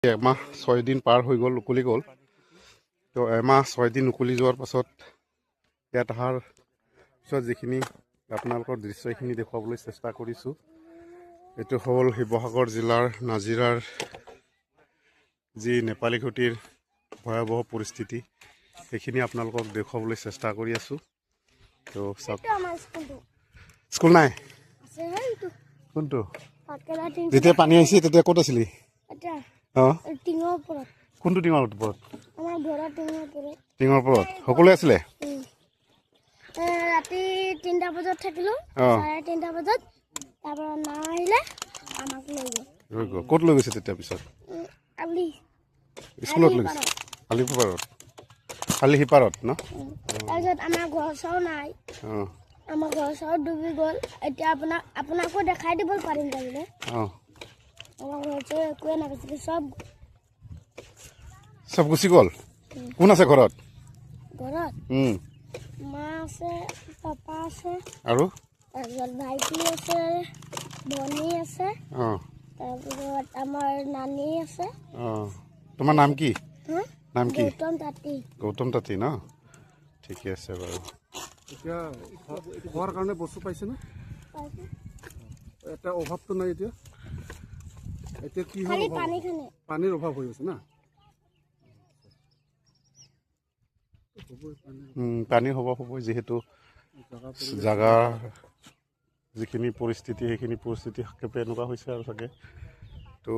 এমাহ 6 দিন পাৰ হৈ গ'ল, উকলি গ'ল। তো এমাহ 6 দিন উকলি যোৱাৰ পাছত ইয়াত অহাৰ পিছত যিখিনি আপোনালোকৰ দৃশ্য এইখিনি দেখুৱাবলৈ চেষ্টা কৰিছোঁ। এইটো হ'ল শিৱসাগৰ জিলাৰ নাজিৰাৰ যি নেপালী ঘটিৰ ভয়াৱহ পৰিস্থিতি, সেইখিনি আপোনালোকক দেখুৱাবলৈ চেষ্টা কৰি আছোঁ। তো চাওক, স্কুল নাই কোনটো? যেতিয়া পানী আহিছে তেতিয়া ক'ত আছিলি? অঁ, কোনটো টিঙৰ ওপৰত? টিঙৰ ওপৰত সকলোৱে আছিলে? ৰাতি 3টা বজাত থাকিলো, 3:30 বজাত তাৰপৰা মা আহিলে আমাক লৈ গ'ল। ক'ত লৈ গৈছে তেতিয়া পিছত? স্কুলত লৈ গৈছে? আলিপুৰত, আলি সিপাৰত ন? তাৰপিছত আমাৰ ঘৰ চৰ নাই, আমাৰ ঘৰ চৰ ডুবি গ'ল। এতিয়া আপোনাকো দেখাই দিব পাৰিম লাগিলে। আমাৰ ঘৰ চৰ একোৱে নাপাইছিলে, চব গুচি গ'ল। কোন আছে ঘৰত? ঘৰত মা আছে, পাপা আছে, আৰু তাৰপিছত ভাইটি আছে, ভনী আছে, তাৰপিছত আমাৰ নানী আছে। তোমাৰ নাম কি? নাম কি? গৌতম তাঁতী। গৌতম তাঁতী ন? ঠিকে আছে বাৰু। এতিয়া খোৱাৰ কাৰণে বস্তু পাইছে ন? এটা অভাৱটো নাই এতিয়া? এতিয়া কি খালি পানী খানে পানীৰ অভাৱ হৈ আছে না? পানীৰ অভাৱ হ'বই, যিহেতু জাগা যিখিনি পৰিস্থিতি সেইখিনি পৰিস্থিতি সাপেক্ষে এনেকুৱা হৈছে আৰু চাগে। তো